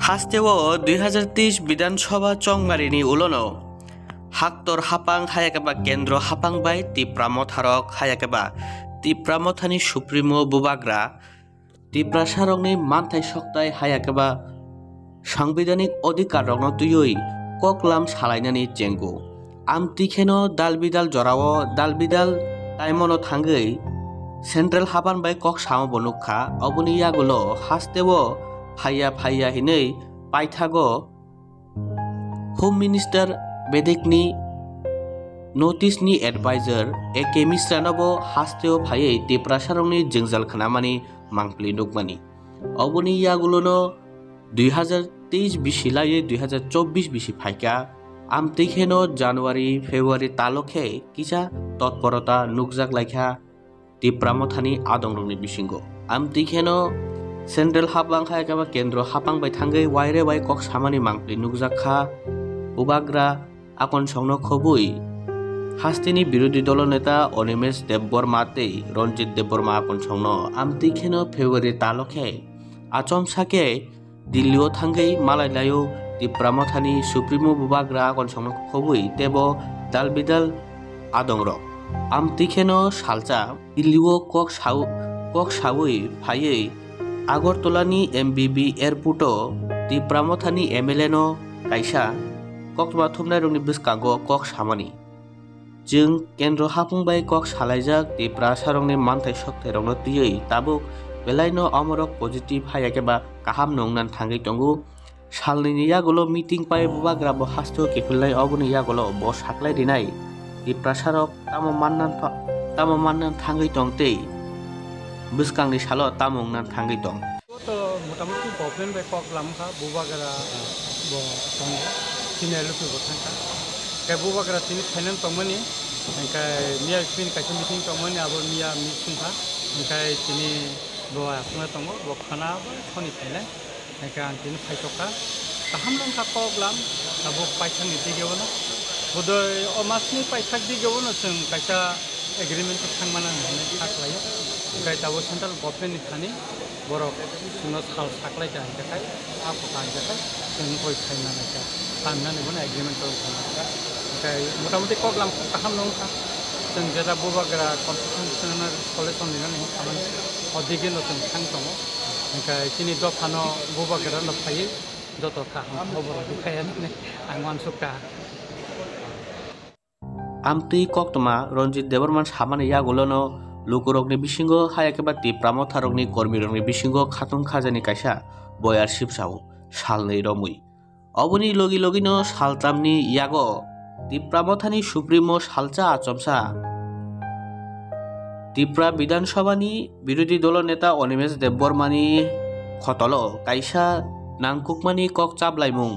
হাস্তেও 2023 বিধানসভা চংমারিনি উলনো হাক্তর হাপাং হায়াকেবা কেন্দ্র হাপাং by তিপ্রামথারক হায়াকেবা তিপ্রামথানি supremo বুবাগ্রা তিপ্রাসারকনি মানথাই সকতাই হায়াকেবা সাংবিধানিক অধিকার রং তুই ককলাম সালাইনানি চেঙ্গু আমতিখেনো দালবিদাল জরাও দালবিদাল টাইমনো থাঙ্গৈ সেন্ট্রেল হাবান বাই কক সামো বনুখা অবনি ইয়াগুলো হাস্তেও ফাইয়া ফাইয়া হিनै পাইথাগো হোম मिनिस्टार बेदेकनि नटिसनि एडभाइजर ए के मिश्रानाबो हास्तेव फायै तिप्रासारंनि जोंजाल खानामानि मांप्लि नुकमानि अबनि यागुलोनो 2023 बिसिलायै 2024 बिसि फाइका आमतिखेनो जानुवारि फेब्रुवारि तालखे किसा तत्परता नुकजाक लाइखा तिप्रामथानि आदंरंनि बिसिंगो आमतिखेनो सेंट्रेल हाबां हायकाबा केंद्र हापां बाय थांगै वायरे वाय कक सामानि मांप्लि नुकजाखा बुबाग्रा आकन संनो खबुई हास्तिनि विरोधी दल नेता अनिमेश देबबर्माते रंजित देबबर्मा आकन संनो आमतिखेनो फेब्रुवारि तालखे आचम साके दिल्लीओ थांगै मालायलायो तिप्रामथानि सुप्रीमो बुबाग्रा आकन संनो खबुई तेबो दालबिदाल आदंर आमतिखेनो सालचा दिल्लीओ कक सावुई फायै आगरतलानि एमबीबी एयरपोर्टो तिप्रामथानि एमएलएनो कायसा कक्टमा थुमनाय रंनि बिस्कांगो कक सामानि जों केंद्र हाफुंबाय कक सालायजाक तिप्रासारंनि मानथाय सकथाय रंनो तुयै ताबुक बेलायनो अमरक पजिटिव हायाकेबा काहाम नंनान थांगै तंगु सालनि यागुलो मीटिंग पाय बुबाग्रा बो हास्तो केफिलनाय अबनि यागुलो बो साख्लाय दिनाय तिप्रासारक तामो माननान थांगै तंगते बिस्कांनि सालो तामंनान थांगै तंग तो मोटामुटी गवर्नमेंट बे कक लामखा बुबाग्रा बो तंग सिनियर लुकु बथांखा के बुबाग्रा तिनि फाइनाल तंगमनि ओंखाय मिया फिन कासे मीटिंग तंगमनि आबो मिया मिसुंखा ओंखाय तिनि बो आखना तंग बो खाना खनि फाइनाल ओंखाय आं तिनि फाइटका काहाम लंखा कक लाम आबो पाइथानि दिगेवना बदय अमासनि पाइथाक दिगेवना जों कायसा एग्रीमेंट थांमाना होननाय थाख्लायो ओंखाय दाबो सेंट्रेल गवर्नमेन्टनि थानि बरफ सुनो साल साख्लाय जाहै थाखाय आखौ खानि थाखाय जों गय फाइनालखा खालामनानै बनो एग्रीमेंट खालामनानै ओंखाय मटामटी कगलाम काहाम नंखा जों जेदा बुबाग्रा कन्स्टिटिउसनाल कलेज निनानै खामानि अदिगेनो जों थां दङ ओंखाय तिनि दफानो बुबाग्रा लफायो जतखा खबर दुखायानो आं मानसुका आमति कक्टमा रंजित देबबर्मा सामानि यागुलोनो लुकुरकनि बिसिंगो हायाकेबा तिप्रामथारकनि कर्मीरकनि बिसिंगो खाथुन खाजानि कायसा बयार सिपसाव सालनै रमुई अबनि लगी लगिनो सालतामनि यागो तिप्रामथानि सुप्रीमो सालचा आचमसा तिप्रा विधानसभानि विरोधी दल नेता अनिमेश देबबर्मानि खतलो कायसा नांकुकमानि कक चाबलायमुं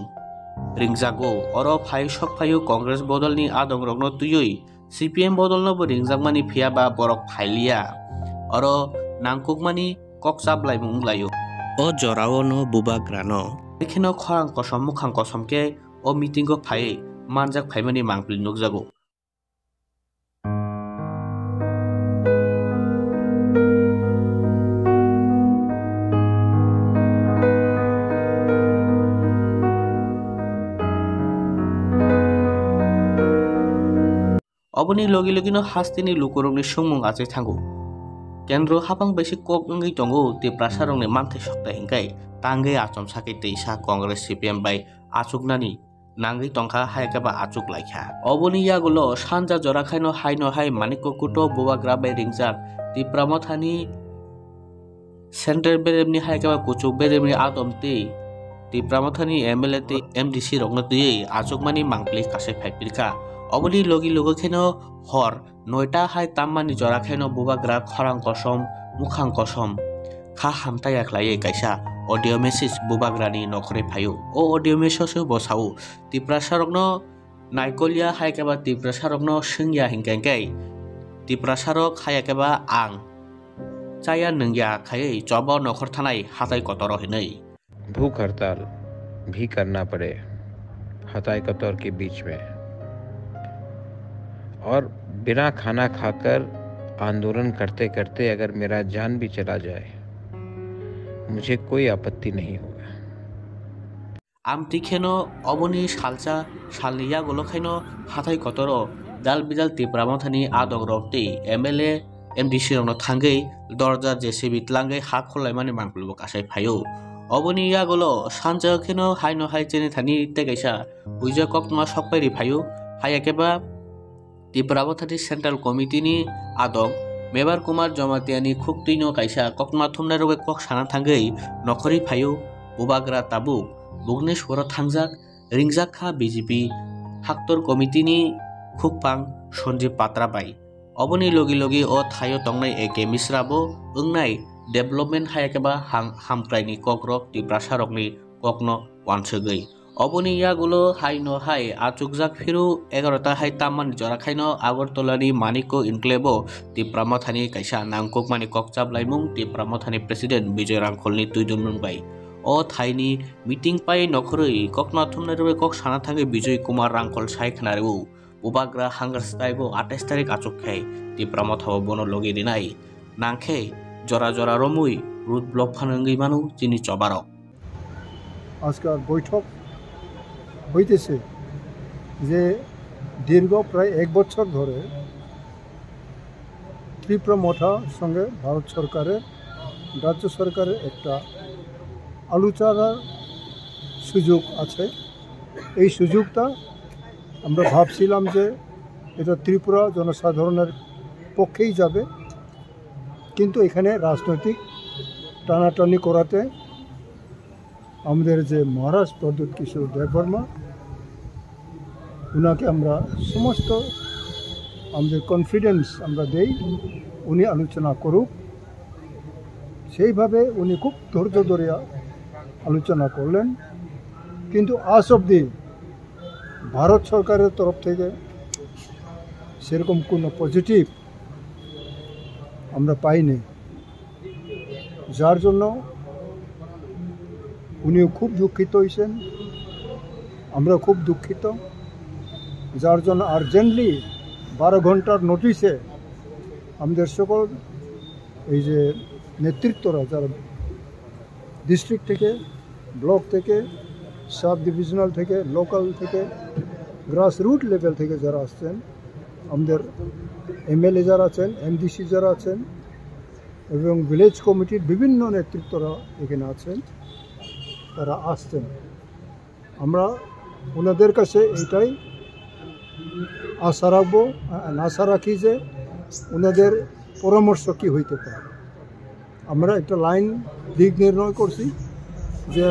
रिंजागो अर फाय सकफायो कांग्रेस बदलनि आदंरंनो तुयै सीपीएम बदलनोबो रिंजागमानि फियाबा बरक फाइलिया अर नांकुकमानि कक चाबलायमुं लायो अ जरावनो बुबाग्रानो एखेनो खरां कसम मुखां कसमके अ मीटिंगो फाय मानजाक फायमानि मांप्लि नुकजागो अबनि लगी लगिनो हास्तिनि लुकुरंनि सुंमुं आचै थांगु केंद्र हापां बैसि कक अंगै तंगु तिप्रासारंनि मानथाय सकथाय हिंखाय तांगै आचम साकै तैसा कांग्रेस सीपीएम बाय आचुकनानि नांगै तंखा हायकाबा आचुक लायखा अबनि यागुलो सानजा जराखायनो हायनो हाय मानिककुटो बुबाग्रा बाय रिंजाक तिप्रामथानि सेंट्रल बेरेमनि हायकाबा कुचुक बेरेमनि आदमते तिप्रामथानि एमएलए ते एमडीसी रंनो तुयै आचुकमानि मांप्लि कासे फाइपिरका अबनि लगी लगखेनो हर 9टा हाय ताम्मानि जराखेनो बुबाग्रा खरां कसम मुखां कसम खा हामथायाखलायै कायसा ऑडियो मेसेज बुबाग्रानि नखरे फायो ओ ऑडियो मेसेजो बसावो तिप्रासारकनो नायकलिया हायकेबा तिप्रासारकनो सोंया हिंकेंकै तिप्रासारक हायकेबा आं चाया नंगिया खायै चबा नखर थानाय हाथाय कतर हिनै भूख हड़ताल भी करना पड़े हताय कतर के बीच में और बिना खाना खाकर आंदोलन करते करते अगर मेरा जान भी चला जाए मुझे कोई आपत्ति नहीं होगा। আমটি খেন অবনি সালচা সালিয়া গলখাইন হাথাই কতর দাল বিদাল তিপ্রামথানি আদক রক্তি MLA MDC রং থাঙ্গै দরজা JCB ত্লাঙ্গै হা খলাইমানি মানকুলবো কাসাই ফায়ু অবনি ইয়াগলো সানজা খেন হাইন হাই চেনি থানি তেগাইসা উইজা ককমা সপাইরি ফায়ু হাইয়াকেবা তিপ্রামথানি সেন্ট্রাল কমিটিনি আদক মেবার কুমার জমাতিয়ানি খুকতিনো কাইসা ককমা থুমনাই রগে কক সানা থাঙ্গै নখরি ফায়ু বুবাগ্রা তাবুক ভुवनेश्वर थांजाक रिंगजाक खा BJP हाक्तर कमिटिनि खुकपां सन्जीव पात्राबाई अबनि लगी लगी ओ थायो तंगनाय एके मिश्राबो ओंनाय डेभलपमेन्ट हायाकेबा हामक्राइनि कक्रक तिप्रासारकनि ककनो वानसोगै अबनि यागुलो हाइनो हाय आचुकजाक फिरु 11टा हाय तामान जराखाइनो आगरतलानि मानिको इनक्लेबो तिप्रामथानि काइसा नांगकमानि ककचाबलाइमुं तिप्रामथानि प्रेसिडेन्ट विजय रांखलनि तुइदुमनुंबाय ओ थाइनि मीटिंग पाई नखरै ककना थुमनाय रवे कक साना थांगे विजय कुमार रांखल सायखनारेउ उबाग्रा हांगार स्ट्राइको 28 तारिख आचुकखाय तिप्रामथाव बनो लगे दिनाय नांखे जरा जरा रमुई रुट ब्लक फानंगै मानु चिनि चबारक আজকাল বৈঠক হইতেছে যে দীর্ঘ প্রায় 1 বছর ধরে ত্রিপ্রামথা সঙ্গে ভারত সরকারের রাজ্য সরকারের একটা আলোচনার সুযোগ আছে। এই সুযোগটা আমরা ভাবছিলাম যে এটা ত্রিপুরা জনসাধারণের পক্ষেই যাবে, কিন্তু এখানে রাজনৈতিক টানাটানি করাতে আমাদের যে মহারাজ প্রদ্যুৎ কিশোর দেববর্মা উনাকে আমরা সমস্ত আমাদের কনফিডেন্স আমরা দেই উনি আলোচনা করুক। সেইভাবে উনি খুব ধৈর্য ধরে আলোচনা করলেন, কিন্তু আজ অবধি ভারত সরকারের তরফ থেকে সেরকম কোনো পজিটিভ আমরা পাইনি, যার জন্য উনিও খুব দুঃখিত হয়েছেন, আমরা খুব দুঃখিত। যার জন্য আর্জেন্টলি 12 ঘন্টার নোটিশে আমাদের সকল এই যে নেতৃত্বরা যারা ডিস্ট্রিক্ট থেকে, ব্লক থেকে, সাব ডিভিশনাল থেকে, লোকাল থেকে, গ্রাসরুট লেভেল থেকে যারা আসছেন, আমাদের MLA যারা আছেন, MDC যারা আছেন এবং ভিলেজ কমিটির বিভিন্ন নেতৃত্বরা এখানে আছেন, তারা আসছেন। আমরা ওনাদের কাছে এটাই আশা রাখি যে ওনাদের পরামর্শ কী হইতে পারে। আমরা একটা লাইন দিক নির্ণয় করছি যে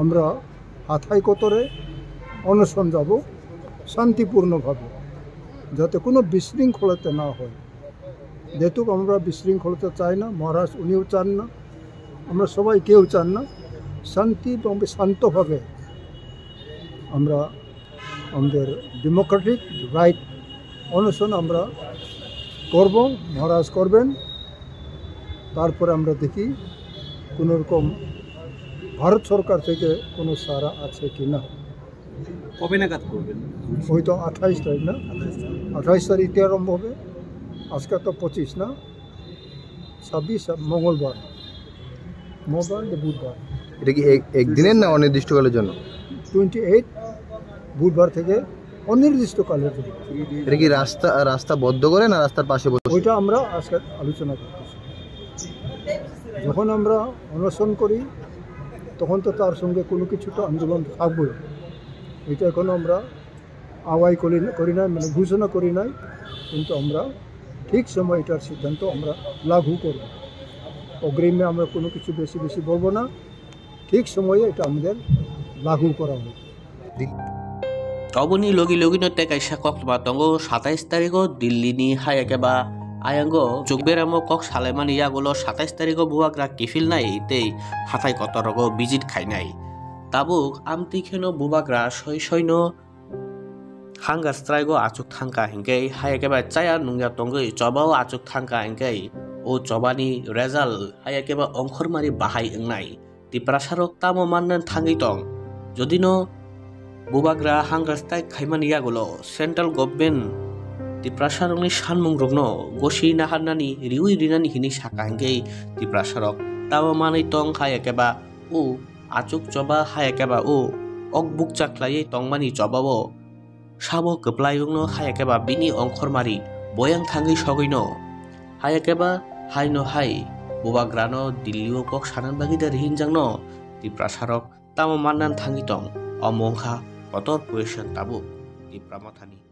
আমরা হাথাই কতরে অনশন যাব শান্তিপূর্ণভাবে, যাতে কোনো বিশৃঙ্খলতা না হয়। যেহেতু আমরা বিশৃঙ্খলতা চাই না, মহারাজ উনিও চান না, আমরা সবাই কেউ চান না, শান্তি এবং শান্তভাবে আমরা আমাদের ডেমোক্রেটিক রাইট অনশন আমরা করব, মহারাজ করবেন। তারপরে আমরা দেখি কোনো রকম ভারত সরকার থেকে কোনো সাড়া আছে কি না। কবে নাগাদ করবেন? ওই তো 28 তারিখ না, 28 তারিখ আরম্ভ হবে। আজকে তো 25 না, 26 মঙ্গলবার বুধবার। এটা কি একদিনের না অনির্দিষ্টকালের জন্য? 28 বুধবার থেকে অনির্দিষ্টকালের জন্য। এটা কি রাস্তা বদ্ধ করে না রাস্তার পাশে বসে? ওইটা আমরা আজকে আলোচনা করতেছি। যখন আমরা অনশন করি তখন তো তার সঙ্গে কোনো কিছুটা আন্দোলন থাকবে। এটা এখনও আমরা আওয়াই করি নাই, মানে ঘোষণা করি নাই, কিন্তু আমরা ঠিক সময় এটার সিদ্ধান্ত আমরা লাগু করব। অগ্রিমে আমরা কোনো কিছু বেশি বলবো না, ঠিক সময়ে এটা আমাদের লাগু করা হবে। অবনি লगी लगी न टेकाइसा कक्टमा तंगो 27 तारिखो दिल्लीनि हायाकेबा आयांगो जुगबेरामो कक सालायमानि यागुलो 27 तारिखो बुवाग्रा किफिल नाय तेई हाथाय कतरगो बिजिट खाइनाय ताबुक आमतिखेनो बुवाग्रा सयनो हांगार स्ट्राइगो आचुक थांका हिंगै हायाकेबा चाया नुंगा तंगै चबाव आचुक थांका हिंगै ओ चबानि रेजाल्ट हायाकेबा अंखरमारि बाहाय ओंनाय तिप्रासारक तामो माननान थांगै तं जदिनो बुबाग्रा हांगार स्ट्राइक खाइमानि यागुलो सेंट्रल गभर्नमेंट तिप्रासारकनि सानमुं रगनो गसि नाहारनानि रिउइ रिनानि हिनि साका हिंगै तिप्रासारक ताबो मानै तं हायाकेबा उ आचुक चबा हायाकेबा उ okbuk chaklai tongmani jobabo sabo koplayungno hayakeba bini ongkhormari boyang thangi sogoino hayakeba haino hai bubagrano dillio kok sanan bagida rihinjangno ti prasarok tamo mannan thangi tong omongkha kotor question tabu ti pramothani